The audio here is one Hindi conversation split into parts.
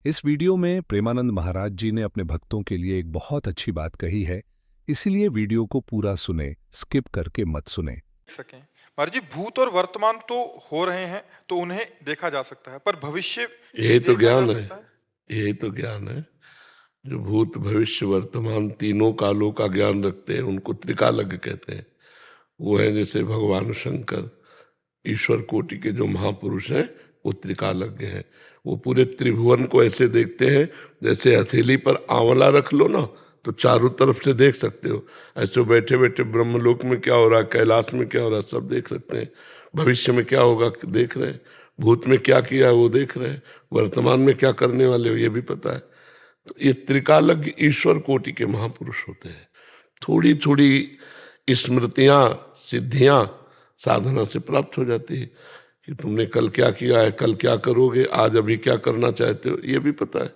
इस वीडियो में प्रेमानंद महाराज जी ने अपने भक्तों के लिए एक बहुत अच्छी बात कही है। इसीलिए वीडियो को पूरा सुने, स्किप करके मत सुने। सकें। महाराज जी, भूत और वर्तमान तो हो रहे हैं, तो उन्हें देखा जा सकता है, पर भविष्य भी यही तो देखा जा ज्ञान है। सकता है। यही तो ज्ञान है। जो भूत भविष्य वर्तमान तीनों कालों का ज्ञान रखते हैं उनको त्रिकालज्ञ कहते हैं। वो है जैसे भगवान शंकर, ईश्वर कोटि के जो महापुरुष हैं वो त्रिकालज्ञ हैं। वो पूरे त्रिभुवन को ऐसे देखते हैं जैसे हथेली पर आंवला रख लो ना तो चारों तरफ से देख सकते हो। ऐसे बैठे बैठे ब्रह्मलोक में क्या हो रहा है, कैलाश में क्या हो रहा है, सब देख सकते हैं। भविष्य में क्या होगा देख रहे हैं, भूत में क्या किया है वो देख रहे हैं, वर्तमान में क्या करने वाले हो ये भी पता है। तो ये त्रिकालज्ञ ईश्वर कोटि के महापुरुष होते हैं। थोड़ी थोड़ी स्मृतियां सिद्धियां साधना से प्राप्त हो जाती है कि तुमने कल क्या किया है, कल क्या करोगे, आज अभी क्या करना चाहते हो ये भी पता है।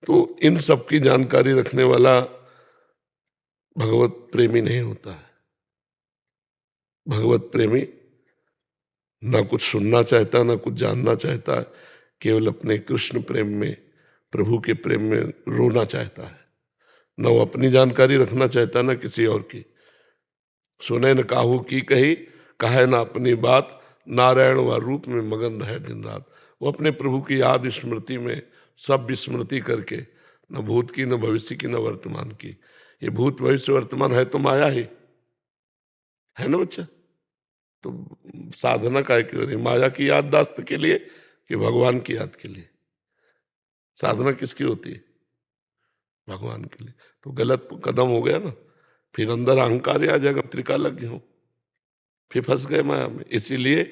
तो इन सब की जानकारी रखने वाला भगवत प्रेमी नहीं होता है। भगवत प्रेमी ना कुछ सुनना चाहता, ना कुछ जानना चाहता है, केवल अपने कृष्ण प्रेम में, प्रभु के प्रेम में रोना चाहता है। न वो अपनी जानकारी रखना चाहता, ना किसी और की। सुने न काहू की कही, कहे ना अपनी बात, नारायण व रूप में मगन रहे दिन रात। वो अपने प्रभु की याद स्मृति में सब विस्मृति करके, न भूत की, न भविष्य की, न वर्तमान की। ये भूत भविष्य वर्तमान है तो माया ही है ना बच्चा। तो साधना का क्यों नहीं, माया की याददाश्त के लिए कि भगवान की याद के लिए। साधना किसकी होती है? भगवान के लिए। तो गलत कदम हो गया ना, फिर अंदर अहंकार ही आ जाएगा, त्रिकालज्ञ हो, फिर फंस गए माया में। इसीलिए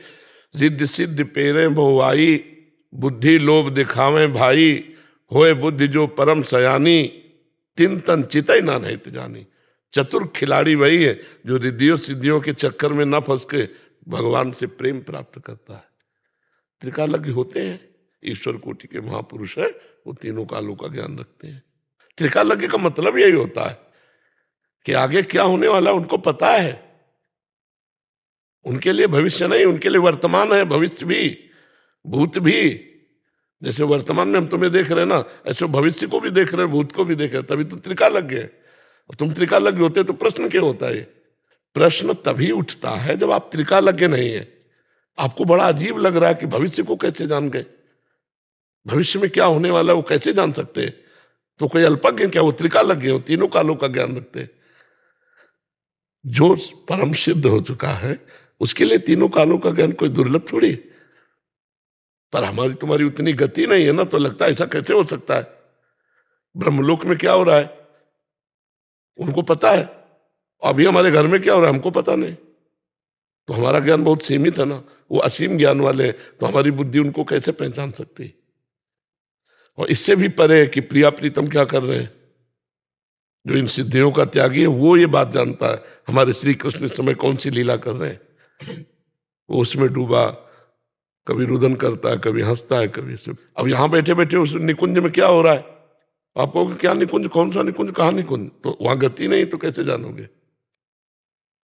जिद्द सिद्ध पेरे बहुआई, बुद्धि लोभ दिखावे भाई, होए बुद्धि जो परम सयानी, तिन तन चितई ना नहीं जानी। चतुर खिलाड़ी वही है जो रिद्धियों सिद्धियों के चक्कर में न फंस के भगवान से प्रेम प्राप्त करता है। त्रिकालज्ञ होते हैं, ईश्वर कोटि के महापुरुष है, वो तीनों कालों का ज्ञान रखते हैं। त्रिकालज्ञ का मतलब यही होता है कि आगे क्या होने वाला उनको पता है। उनके लिए भविष्य नहीं, उनके लिए वर्तमान है, भविष्य भी, भूत भी। जैसे वर्तमान में हम तुम्हें देख रहे हैं ना, ऐसे भविष्य को भी देख रहे हैं, भूत को भी देख रहे हैं, तभी तो त्रिकालज्ञ है। तुम त्रिकालज्ञ होते तो प्रश्न क्यों होता है? प्रश्न तभी उठता है जब आप त्रिकालज्ञ नहीं है। आपको बड़ा अजीब लग रहा है कि भविष्य को कैसे जान गए, भविष्य में क्या होने वाला है वो कैसे जान सकते हैं? तो कोई अल्पज्ञ क्या, वो त्रिकालज्ञ हो, तीनों कालों का ज्ञान रखते हैं। जो परम सिद्ध हो चुका है उसके लिए तीनों कालों का ज्ञान कोई दुर्लभ थोड़ी है। पर हमारी तुम्हारी उतनी गति नहीं है ना, तो लगता है ऐसा कैसे हो सकता है। ब्रह्मलोक में क्या हो रहा है उनको पता है, अभी हमारे घर में क्या हो रहा है हमको पता नहीं। तो हमारा ज्ञान बहुत सीमित है ना, वो असीम ज्ञान वाले हैं, तो हमारी बुद्धि उनको कैसे पहचान सकती है। और इससे भी परे है कि प्रिया प्रीतम क्या कर रहे हैं। जो इन सिद्धियों का त्यागी है वो ये बात जानता है हमारे श्री कृष्ण इस समय कौन सी लीला कर रहे हैं। वो उसमें डूबा, कभी रुदन करता है, कभी हंसता है, कभी सब। अब यहां बैठे बैठे उस निकुंज में क्या हो रहा है, आप कहोगे क्या निकुंज, कौन सा निकुंज, कहाँ निकुंज, तो वहां गति नहीं तो कैसे जानोगे।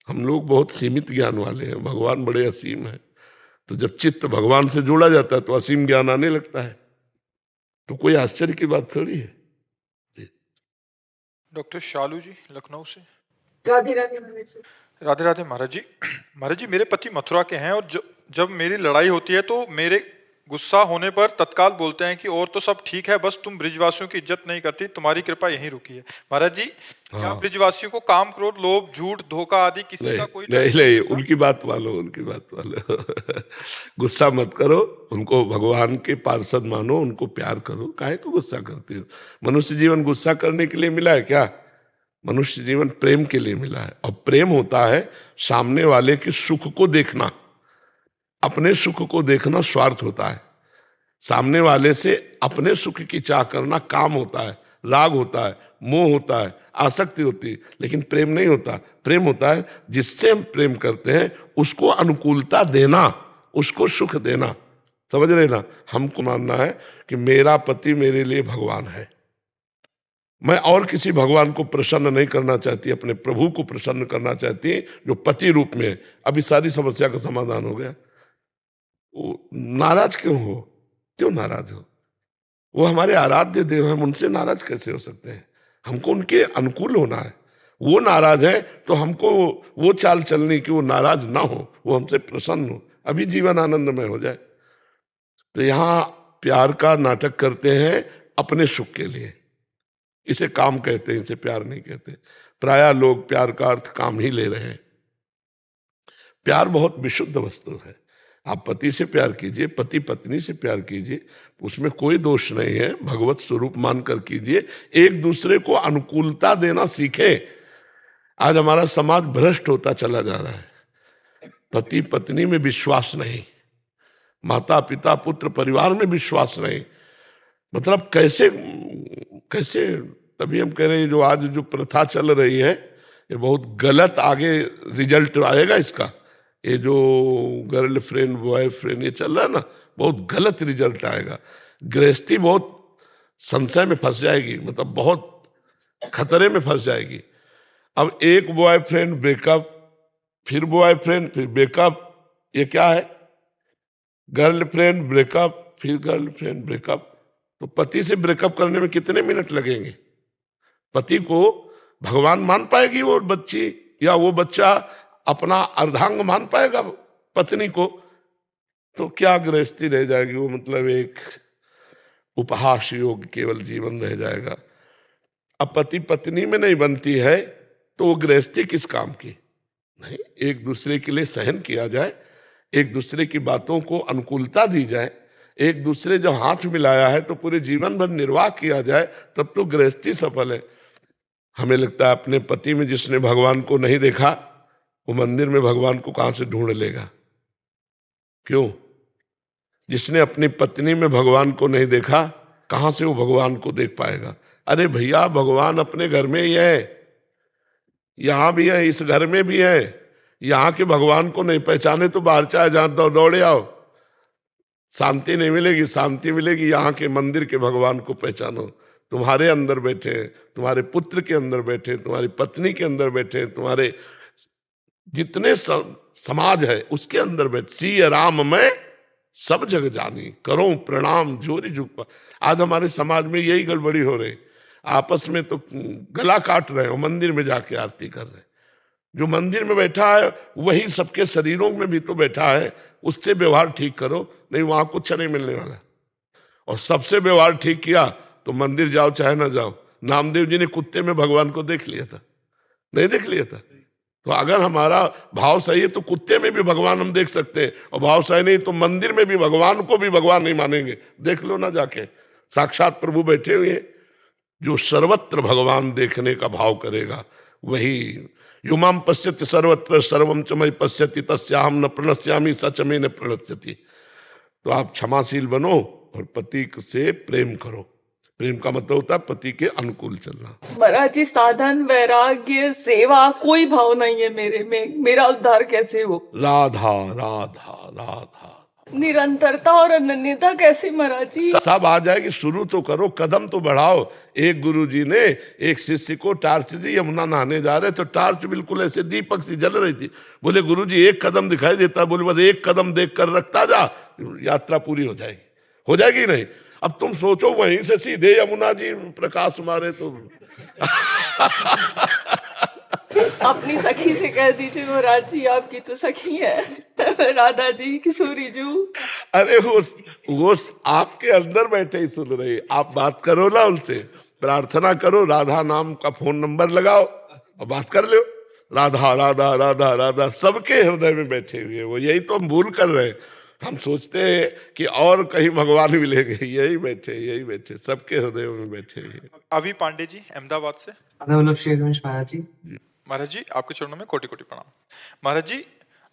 हम लोग बहुत सीमित ज्ञान वाले हैं, भगवान बड़े असीम है। तो जब चित्त भगवान से जोड़ा जाता है तो असीम ज्ञान आने लगता है। तो कोई आश्चर्य की बात थोड़ी है जी। डॉक्टर शालू जी, लखनऊ से। राधे राधे महाराज जी। राधे राधे महाराज जी। महाराज जी, मेरे पति मथुरा के हैं, और जब मेरी लड़ाई होती है तो मेरे गुस्सा होने पर तत्काल बोलते हैं कि और तो सब ठीक है, बस तुम ब्रिजवासियों की इज्जत नहीं करती, तुम्हारी कृपा यहीं रुकी है। महाराज जी, क्या ब्रिजवासियों को काम, क्रोध, लोभ, झूठ, धोखा आदि किसी नहीं, का कोई नहीं, नहीं, उनकी बात मानो, उनकी बात मानो। गुस्सा मत करो, उनको भगवान के पार्षद मानो, उनको प्यार करो, काहे को गुस्सा करती हो। मनुष्य जीवन गुस्सा करने के लिए मिला है क्या? मनुष्य जीवन प्रेम के लिए मिला है। और प्रेम होता है सामने वाले के सुख को देखना, अपने सुख को देखना स्वार्थ होता है। सामने वाले से अपने सुख की चाह करना काम होता है, राग होता है, मोह होता है, आसक्ति होती है। लेकिन प्रेम नहीं होता। प्रेम होता है जिससे हम प्रेम करते हैं उसको अनुकूलता देना, उसको सुख देना। समझ रहे ना? हमको मानना है कि मेरा पति मेरे लिए भगवान है, मैं और किसी भगवान को प्रसन्न नहीं करना चाहती, अपने प्रभु को प्रसन्न करना चाहती है जो पति रूप में है। अभी सारी समस्या का समाधान हो गया। वो नाराज क्यों हो? क्यों नाराज हो? वो हमारे आराध्य देव हैं, हम उनसे नाराज कैसे हो सकते हैं? हमको उनके अनुकूल होना है। वो नाराज है तो हमको वो चाल चलनी कि वो नाराज ना हो, वो हमसे प्रसन्न हो, अभी जीवन आनंदमय हो जाए। तो यहाँ प्यार का नाटक करते हैं अपने सुख के लिए, इसे काम कहते हैं, इसे प्यार नहीं कहते। प्रायः लोग प्यार का अर्थ काम ही ले रहे हैं। प्यार बहुत विशुद्ध वस्तु है। आप पति से प्यार कीजिए, पति पत्नी से प्यार कीजिए, उसमें कोई दोष नहीं है, भगवत स्वरूप मानकर कीजिए। एक दूसरे को अनुकूलता देना सीखें। आज हमारा समाज भ्रष्ट होता चला जा रहा है। पति पत्नी में विश्वास नहीं, माता पिता पुत्र परिवार में विश्वास नहीं। मतलब कैसे कैसे, तभी हम कह रहे हैं जो आज जो प्रथा चल रही है ये बहुत गलत, आगे रिजल्ट आएगा इसका। ये जो गर्लफ्रेंड बॉयफ्रेंड ये चल रहा है ना, बहुत गलत रिजल्ट आएगा। गृहस्थी बहुत संशय में फंस जाएगी, मतलब बहुत खतरे में फंस जाएगी। अब एक बॉयफ्रेंड ब्रेकअप, फिर बॉयफ्रेंड, फिर ब्रेकअप, ये क्या है? गर्लफ्रेंड ब्रेकअप, फिर गर्लफ्रेंड ब्रेकअप। तो पति से ब्रेकअप करने में कितने मिनट लगेंगे? पति को भगवान मान पाएगी वो बच्ची, या वो बच्चा अपना अर्धांग मान पाएगा पत्नी को? तो क्या गृहस्थी रह जाएगी? वो मतलब एक उपहास योग्य केवल जीवन रह जाएगा। अब पति पत्नी में नहीं बनती है तो वो गृहस्थी किस काम की? नहीं, एक दूसरे के लिए सहन किया जाए, एक दूसरे की बातों को अनुकूलता दी जाए, एक दूसरे जब हाथ मिलाया है तो पूरे जीवन भर निर्वाह किया जाए, तब तो गृहस्थी सफल है। हमें लगता है अपने पति में जिसने भगवान को नहीं देखा वो मंदिर में भगवान को कहां से ढूंढ लेगा? क्यों? जिसने अपनी पत्नी में भगवान को नहीं देखा कहां से वो भगवान को देख पाएगा? अरे भैया, भगवान अपने घर में ही है, यहां भी है, इस घर में भी है। यहां के भगवान को नहीं पहचाने तो बाहर चाहे जहां दौड़े आओ, शांति नहीं मिलेगी। शांति मिलेगी यहाँ के मंदिर के भगवान को पहचानो। तुम्हारे अंदर बैठे हैं, तुम्हारे पुत्र के अंदर बैठे हैं, तुम्हारी पत्नी के अंदर बैठे हैं, तुम्हारे जितने समाज है उसके अंदर बैठे। सी राम मैं सब जग जानी, करो प्रणाम जोरी झुक। आज हमारे समाज में यही गड़बड़ी हो रही, आपस में तो गला काट रहे हो, मंदिर में जाके आरती कर रहे। जो मंदिर में बैठा है वही सबके शरीरों में भी तो बैठा है, उससे व्यवहार ठीक करो, नहीं वहां कुछ नहीं मिलने वाला। और सबसे व्यवहार ठीक किया तो मंदिर जाओ चाहे ना जाओ। नामदेव जी ने कुत्ते में भगवान को देख लिया था, नहीं देख लिया था? तो अगर हमारा भाव सही है तो कुत्ते में भी भगवान हम देख सकते हैं, और भाव सही नहीं तो मंदिर में भी भगवान को भी भगवान नहीं मानेंगे। देख लो ना जाके, साक्षात प्रभु बैठे हुए हैं। जो सर्वत्र भगवान देखने का भाव करेगा वही युमाम पश्यति सर्वत्र सर्वम च मयि पश्यति तस्याहम न प्रणश्यामि सच में न प्रणश्यति। तो आप क्षमाशील बनो और पति से प्रेम करो। प्रेम का मतलब होता है पति के अनुकूल चलना। महाराज जी, साधन वैराग्य सेवा कोई भाव नहीं है मेरे में, मेरा उद्धार कैसे हो? राधा राधा राधा, निरंतरता और अनन्यता कैसे महाराज जी? सब आ जाएगी। शुरू तो करो, कदम तो बढ़ाओ। एक गुरुजी ने एक शिष्य को टार्च दी, यमुना नहाने जा रहे तो टार्च बिल्कुल ऐसे दीपक सी जल रही थी। बोले गुरुजी एक कदम दिखाई देता? बोले बस एक कदम देख कर रखता जा, यात्रा पूरी हो जाएगी। हो जाएगी नहीं? अब तुम सोचो वहीं से सीधे यमुना जी प्रकाश मारे तो अपनी सखी से कह दीजिए महाराज जी, आपकी तो सखी है राधा जी, किशोरी जू। अरे वो आपके अंदर बैठे ही सुन रहे, आप बात करो ना उनसे, प्रार्थना करो, राधा नाम का फोन नंबर लगाओ और बात कर लो। राधा राधा राधा राधा सबके हृदय में बैठे हुए, वो यही तो हम भूल कर रहे हैं। हम सोचते हैं कि और कहीं भगवान मिलेंगे, यही बैठे सबके हृदय में बैठे हुए। अभी पांडे जी अहमदाबाद से। महाराज जी। महाराज जी आपके चरणों में कोटि कोटि प्रणाम। महाराज जी,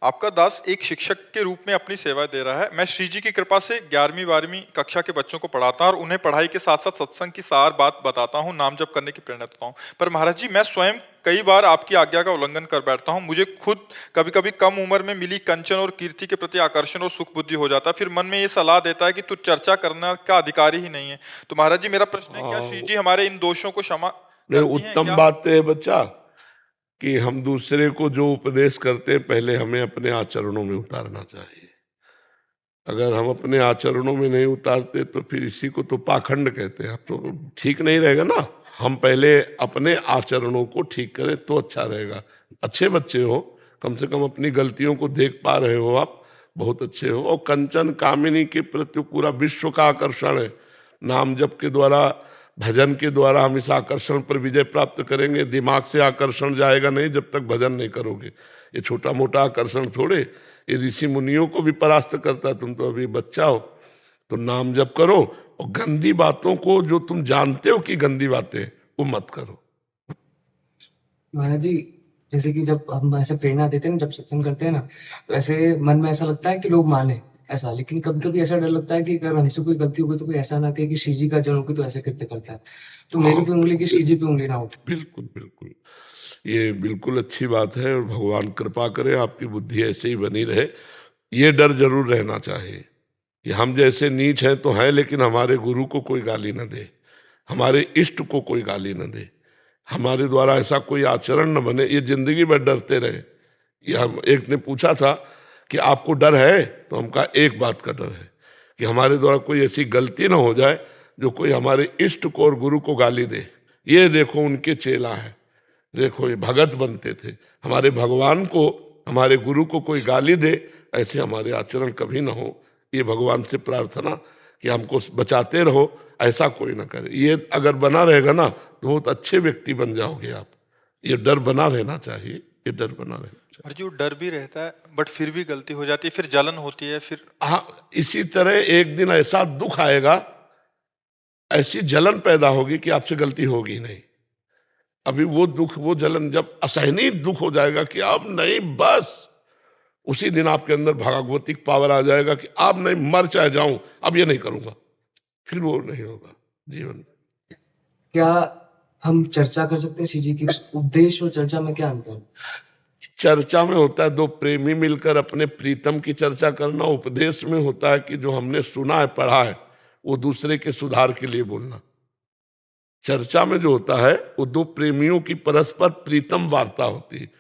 आपका दास एक शिक्षक के रूप में अपनी सेवा दे रहा है। मैं श्री जी की कृपा से 11वीं 12वीं कक्षा के बच्चों को पढ़ाता हूं और उन्हें पढ़ाई के साथ साथ सत्संग की सार बात बताता हूं, नाम जप करने की प्रेरणा देता हूं। पर महाराज जी, मैं स्वयं कई बार आपकी आज्ञा का उल्लंघन कर बैठता हूं। मुझे खुद कभी कभी कम उम्र में मिली कंचन और कीर्ति के प्रति आकर्षण और सुख बुद्धि हो जाता है। फिर मन में ये सलाह देता है कि तू चर्चा करना का अधिकारी ही नहीं है। तो महाराज जी, मेरा प्रश्न है, क्या श्री जी हमारे इन दोषों को क्षमा करती हैं? उत्तम बात है बच्चा कि हम दूसरे को जो उपदेश करते हैं पहले हमें अपने आचरणों में उतारना चाहिए। अगर हम अपने आचरणों में नहीं उतारते तो फिर इसी को तो पाखंड कहते हैं। तो ठीक नहीं रहेगा ना। हम पहले अपने आचरणों को ठीक करें तो अच्छा रहेगा। अच्छे बच्चे हो, कम से कम अपनी गलतियों को देख पा रहे हो आप, बहुत अच्छे हो। और कंचन कामिनी के प्रति पूरा विश्व का आकर्षण है। नाम जप के द्वारा, भजन के द्वारा हम इस आकर्षण पर विजय प्राप्त करेंगे। दिमाग से आकर्षण जाएगा नहीं जब तक भजन नहीं करोगे। ये छोटा मोटा आकर्षण थोड़े, ये ऋषि मुनियों को भी परास्त करता है। तुम तो अभी बच्चा हो, तो नाम जप करो और गंदी बातों को, जो तुम जानते हो कि गंदी बातें, वो मत करो। महाराज जी, जैसे कि जब हम ऐसे प्रेरणा देते हैं ना, जब सत्संग करते हैं ना, तो ऐसे मन में ऐसा लगता है कि लोग माने ऐसा, लेकिन कभी कभी ऐसा डर लगता है कि अगर हमसे कोई गलती हो गई तो कोई ऐसा ना कहे कि श्री जी का जन होकर तो ऐसे कृत्य करता है, तो मेरे पे उंगली की श्री जी पे उंगली ना उठे। बिल्कुल बिल्कुल, ये बिल्कुल अच्छी बात है। और भगवान कृपा करे आपकी बुद्धि ऐसे ही बनी रहे। ये डर जरूर रहना चाहिए कि हम जैसे नीच हैं तो हैं, लेकिन हमारे गुरु को कोई गाली न दे, हमारे इष्ट को कोई गाली न दे, हमारे द्वारा ऐसा कोई आचरण न बने। ये जिंदगी भर डरते रहे। ये हम, एक ने पूछा था कि आपको डर है, तो हम कहा एक बात का डर है कि हमारे द्वारा कोई ऐसी गलती ना हो जाए जो कोई हमारे इष्ट को और गुरु को गाली दे। ये देखो उनके चेला है, देखो ये भगत बनते थे, हमारे भगवान को, हमारे गुरु को कोई गाली दे, ऐसे हमारे आचरण कभी ना हो। ये भगवान से प्रार्थना कि हमको बचाते रहो, ऐसा कोई ना करे। ये अगर बना रहेगा ना तो बहुत अच्छे व्यक्ति बन जाओगे आप। ये डर बना रहना चाहिए, ये डर बना रहना चाहिए। और जो डर भी रहता है बट फिर भी गलती हो जाती है, फिर जलन होती है, फिर हाँ, इसी तरह एक दिन ऐसा दुख आएगा, ऐसी जलन पैदा होगी कि आपसे गलती होगी नहीं। अभी वो दुख, वो जलन जब असहनीय दुख हो जाएगा कि अब नहीं, बस उसी दिन आपके अंदर भागवतिक पावर आ जाएगा कि अब नहीं, मर चाहे जाऊं, अब ये नहीं करूंगा। फिर वो नहीं होगा जीवन। क्या हम चर्चा कर सकते हैं श्री जी की? उपदेश और चर्चा में क्या अंतर है? चर्चा में होता है दो प्रेमी मिलकर अपने प्रीतम की चर्चा करना। उपदेश में होता है कि जो हमने सुना है, पढ़ा है, वो दूसरे के सुधार के लिए बोलना। चर्चा में जो होता है वो दो प्रेमियों की परस्पर प्रीतम वार्ता होती है।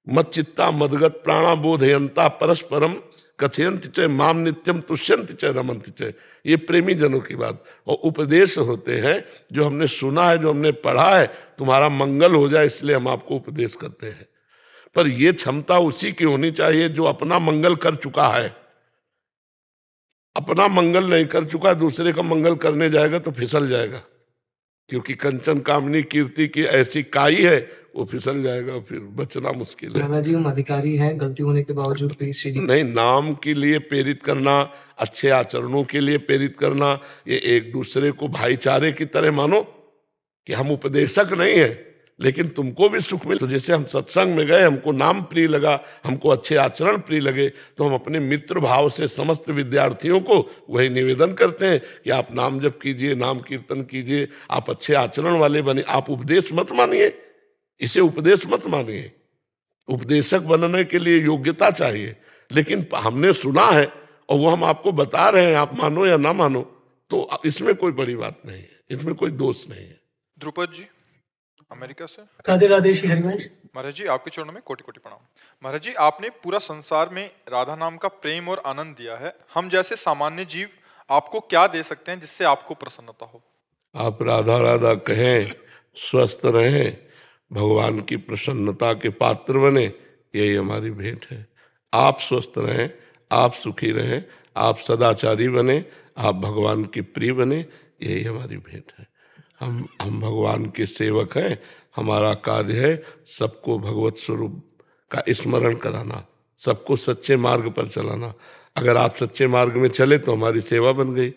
मत चित्ता मदगत प्राणा बोधयंता परस्परम कथयंत च माम नित्यम तुष्यंत च रमंत च। ये प्रेमी जनों की बात। और उपदेश होते हैं जो हमने सुना है, जो हमने पढ़ा है, तुम्हारा मंगल हो जाए इसलिए हम आपको उपदेश करते हैं। पर यह क्षमता उसी की होनी चाहिए जो अपना मंगल कर चुका है। अपना मंगल नहीं कर चुका, दूसरे का मंगल करने जाएगा तो फिसल जाएगा, क्योंकि कंचन कामनी कीर्ति की ऐसी काई है, वो फिसल जाएगा, फिर बचना मुश्किल है। दादाजी, हम अधिकारी हैं, गलती होने के बावजूद भी श्री जी नहीं, नाम के लिए प्रेरित करना, अच्छे आचरणों के लिए प्रेरित करना, ये एक दूसरे को भाईचारे की तरह मानो कि हम उपदेशक नहीं है लेकिन तुमको भी सुख मिले। तो जैसे हम सत्संग में गए, हमको नाम प्रिय लगा, हमको अच्छे आचरण प्रिय लगे, तो हम अपने मित्र भाव से समस्त विद्यार्थियों को वही निवेदन करते हैं कि आप नाम जप कीजिए, नाम कीर्तन कीजिए, आप अच्छे आचरण वाले बने। आप उपदेश मत मानिए, इसे उपदेश मत मानिए। उपदेशक बनने के लिए योग्यता चाहिए, लेकिन हमने सुना है और वो हम आपको बता रहे हैं, आप मानो या ना मानो, तो इसमें कोई बड़ी बात नहीं है, इसमें कोई दोष नहीं है। ध्रुपद जी अमेरिका से। राधे राधे श्री हरिवंश। महाराज जी, आपके चरणों में कोटि कोटि प्रणाम। महाराज जी, आपने पूरा संसार में राधा नाम का प्रेम और आनंद दिया है। हम जैसे सामान्य जीव आपको क्या दे सकते हैं जिससे आपको प्रसन्नता हो? आप राधा राधा कहें, स्वस्थ रहें, भगवान की प्रसन्नता के पात्र बने, यही हमारी भेंट है। आप स्वस्थ रहें, आप सुखी रहें, आप सदाचारी बने, आप भगवान के प्रिय बने, यही हमारी भेंट है। हम भगवान के सेवक हैं। हमारा कार्य है सबको भगवत स्वरूप का स्मरण कराना, सबको सच्चे मार्ग पर चलाना। अगर आप सच्चे मार्ग में चले तो हमारी सेवा बन गई,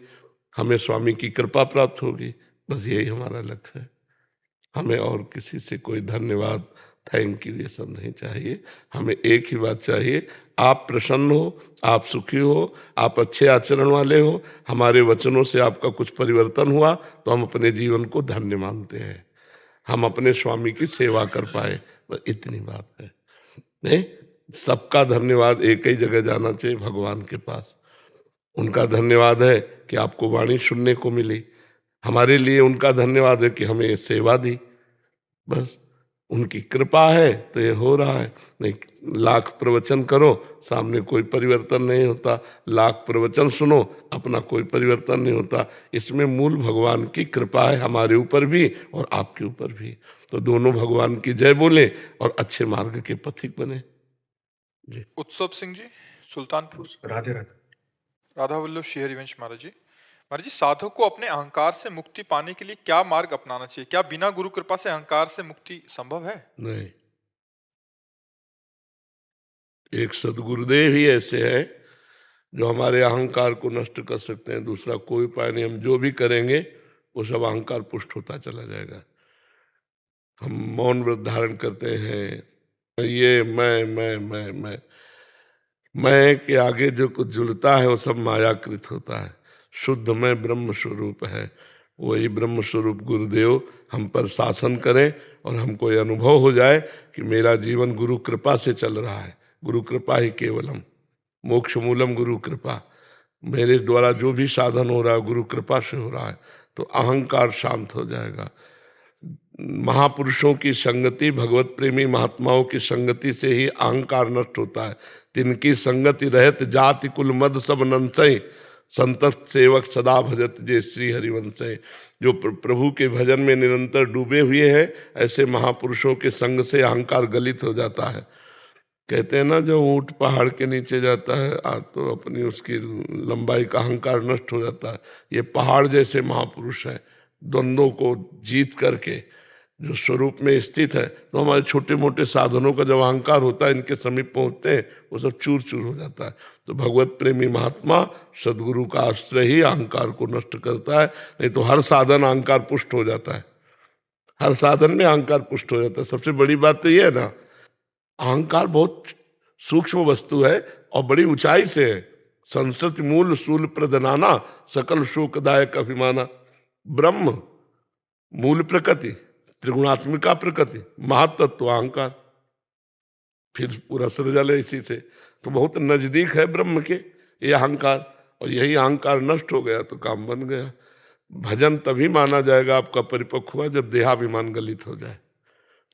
हमें स्वामी की कृपा प्राप्त होगी। बस यही हमारा लक्ष्य है। हमें और किसी से कोई धन्यवाद, थैंक यू, ये सब नहीं चाहिए। हमें एक ही बात चाहिए, आप प्रसन्न हो, आप सुखी हो, आप अच्छे आचरण वाले हो, हमारे वचनों से आपका कुछ परिवर्तन हुआ तो हम अपने जीवन को धन्य मानते हैं, हम अपने स्वामी की सेवा कर पाए, बस इतनी बात है। नहीं, सबका धन्यवाद एक ही जगह जाना चाहिए, भगवान के पास। उनका धन्यवाद है कि आपको वाणी सुनने को मिली, हमारे लिए उनका धन्यवाद है कि हमें सेवा दी। बस उनकी कृपा है तो ये हो रहा है। नहीं, लाख प्रवचन करो, सामने कोई परिवर्तन नहीं होता। लाख प्रवचन सुनो, अपना कोई परिवर्तन नहीं होता। इसमें मूल भगवान की कृपा है, हमारे ऊपर भी और आपके ऊपर भी। तो दोनों भगवान की जय बोले और अच्छे मार्ग के पथिक बने। जी। उत्सव सिंह जी, सुल्तानपुर। राधे राधे। राधा वल्लभ श्री हरिवंश महाराज जी। महाराज जी, साधक को अपने अहंकार से मुक्ति पाने के लिए क्या मार्ग अपनाना चाहिए? क्या बिना गुरु कृपा से अहंकार से मुक्ति संभव है? नहीं, एक सदगुरुदेव ही ऐसे हैं जो हमारे अहंकार को नष्ट कर सकते हैं। दूसरा कोई उपाय नहीं। हम जो भी करेंगे वो सब अहंकार पुष्ट होता चला जाएगा। हम मौन व्रत धारण करते हैं, ये मैं के आगे जो कुछ जुड़ता है वो सब मायाकृत होता है। शुद्ध में ब्रह्म स्वरूप है, वही ब्रह्म स्वरूप गुरुदेव हम पर शासन करें और हमको ये अनुभव हो जाए कि मेरा जीवन गुरु कृपा से चल रहा है। गुरु कृपा ही केवलम मोक्ष मूलम गुरु कृपा। मेरे द्वारा जो भी साधन हो रहा है गुरु कृपा से हो रहा है, तो अहंकार शांत हो जाएगा। महापुरुषों की संगति, भगवत प्रेमी महात्माओं की संगति से ही अहंकार नष्ट होता है। तिनकी संगति रहत जाति कुल मद सब नंसय, संत सेवक सदा भजत जय श्री हरिवंशय। जो प्रभु के भजन में निरंतर डूबे हुए हैं, ऐसे महापुरुषों के संग से अहंकार गलित हो जाता है। कहते हैं ना, जो ऊंट पहाड़ के नीचे जाता है तो अपनी उसकी लंबाई का अहंकार नष्ट हो जाता है। ये पहाड़ जैसे महापुरुष हैं, द्वंद्वों को जीत करके जो स्वरूप में स्थित है। तो हमारे छोटे मोटे साधनों का जब अहंकार होता है, इनके समीप पहुंचते हैं, वो सब चूर चूर हो जाता है। तो भगवत प्रेमी महात्मा सदगुरु का आश्रय ही अहंकार को नष्ट करता है। नहीं तो हर साधन अहंकार पुष्ट हो जाता है, हर साधन में अहंकार पुष्ट हो जाता है। सबसे बड़ी बात तो ये है ना, अहंकार बहुत सूक्ष्म वस्तु है और बड़ी ऊंचाई से है। संस्कृति मूल सूल प्रदनाना, सकल शोकदायक अभिमाना। ब्रह्म मूल प्रकृति, त्रिगुणात्मिका प्रकृति, महातत्व अहंकार, फिर पूरा सृजल है इसी से। तो बहुत नजदीक है ब्रह्म के ये अहंकार, और यही अहंकार नष्ट हो गया तो काम बन गया। भजन तभी माना जाएगा आपका परिपक्व हुआ जब देहाभिमान गलित हो जाए,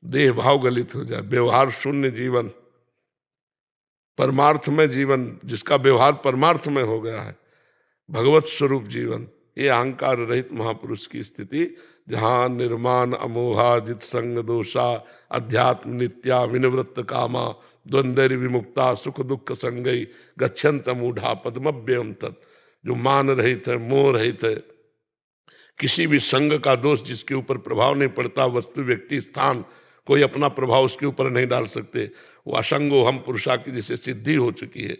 देह भाव गलित हो जाए, व्यवहार शून्य जीवन, परमार्थ में जीवन, जिसका व्यवहार परमार्थ में हो गया है, भगवत स्वरूप जीवन। ये अहंकार रहित महापुरुष की स्थिति, जहाँ निर्माण अमोहा जित संग दोषा, अध्यात्म नित्या विनिवृत्त कामा, द्वंद्व विमुक्ता सुख दुख संगई, गच्छन्त मूढ़ा पद्मभ्यम तत्। जो मान रहित है, मोह रहित है, किसी भी संग का दोष जिसके ऊपर प्रभाव नहीं पड़ता, वस्तु व्यक्ति स्थान कोई अपना प्रभाव उसके ऊपर नहीं डाल सकते, वो असंगो हम पुरुषा की जिसे सिद्धि हो चुकी है।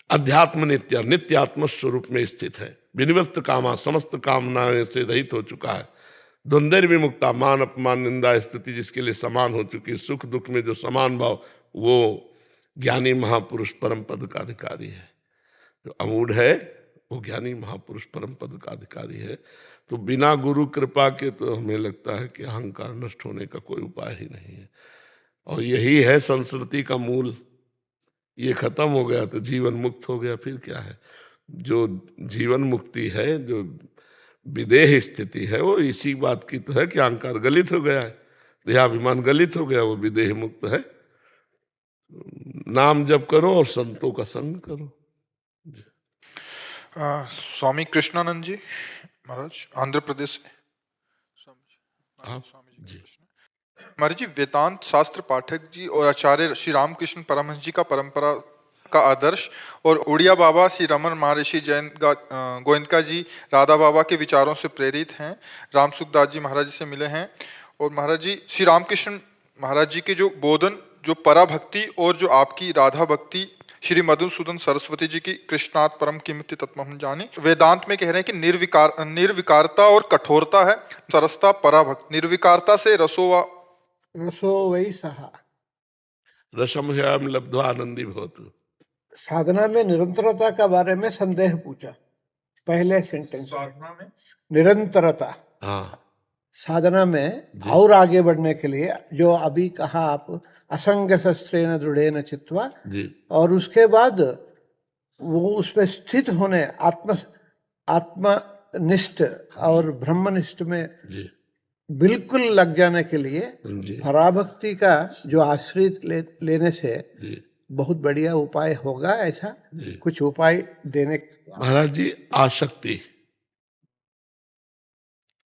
अध्यात्म नित्य, नित्य आत्म स्वरूप में स्थित है। विनिवृत्त कामा, समस्त कामनाएं से रहित हो चुका है। द्वंद्व विमुक्ता, मान अपमान निंदा स्थिति जिसके लिए समान हो चुकी है। सुख दुख में जो समान भाव, वो ज्ञानी महापुरुष परम पद का अधिकारी है। जो अमूढ़ है वो ज्ञानी महापुरुष परम पद का अधिकारी है। तो बिना गुरु कृपा के तो हमें लगता है कि अहंकार नष्ट होने का कोई उपाय ही नहीं है। और यही है संस्कृति का मूल। ये खत्म हो गया तो जीवन मुक्त हो गया, फिर क्या है? जो जीवन मुक्ति है, जो विदेह स्थिति है, वो इसी बात की तो है कि अहंकार गलित हो गया है, देहाभिमान गलित हो गया, वो विदेह मुक्त है। नाम जप करो और संतों का संग करो। स्वामी कृष्णानंद जी महाराज, आंध्र प्रदेश से। स्वामी जी महाराज जी, वेदांत शास्त्र पाठक जी और आचार्य श्री रामकृष्ण परमहंस जी का परंपरा का आदर्श और उड़िया बाबा श्री रमन महर्षि जैन गोविंदका जी राधा बाबा के विचारों से प्रेरित हैं। राम सुखदास जी महाराज जी से मिले हैं। और महाराज जी, श्री रामकृष्ण महाराज जी के जो बोधन, जो पराभक्ति और जो आपकी राधा भक्ति, श्री मधुसूदन सरस्वती जी की कृष्णात् परम किमिति तत्त्वम् जानी, वेदांत में कह रहे हैं कि निर्विकारता और कठोरता है, सरसता पराभक्ति। निर्विकारता से रसो वै सहा, रसम ह्याम लब्ध्वा आनंदी भवतु। साधना में निरंतरता का बारे में संदेह पूछा पहले सेंटेंस में। निरंतरता, हाँ, साधना में और आगे बढ़ने के लिए जो अभी कहा आप, असंग शस्त्रेण दृढ़ेन चित्वा, और उसके बाद वो उस पर स्थित होने, आत्मनिष्ठ और ब्रह्मनिष्ठ में बिल्कुल लग जाने के लिए जी पराभक्ति का जो आश्रित लेने से जी बहुत बढ़िया उपाय होगा, ऐसा जी। कुछ उपाय देने। महाराज जी, आसक्ति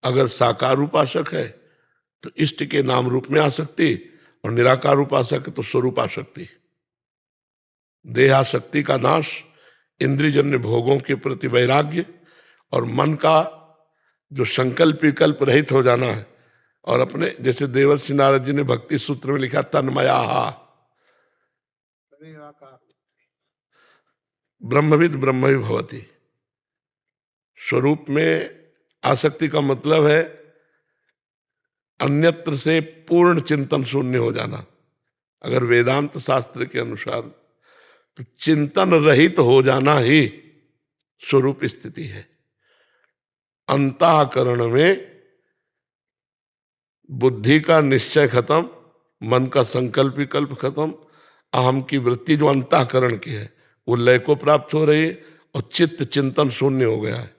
अगर साकार उपासक है तो इष्ट के नाम रूप में आसक्ति, और निराकार उपासक है तो स्वरूप आसक्ति। देहासक्ति का नाश, इंद्रियजन्य भोगों के प्रति वैराग्य, और मन का जो संकल्प विकल्प रहित हो जाना है। और अपने जैसे देवर्षि नारद जी ने भक्ति सूत्र में लिखा, तन्मया ब्रह्मविद ब्रह्म भवति। स्वरूप में आसक्ति का मतलब है अन्यत्र से पूर्ण चिंतन शून्य हो जाना। अगर वेदांत शास्त्र के अनुसार तो चिंतन रहित हो जाना ही स्वरूप स्थिति है। अंतःकरण में बुद्धि का निश्चय खत्म, मन का संकल्प विकल्प खत्म, अहम की वृत्ति जो अंतःकरण की है वो लय को प्राप्त हो रही है, और चित्त चिंतन शून्य हो गया है।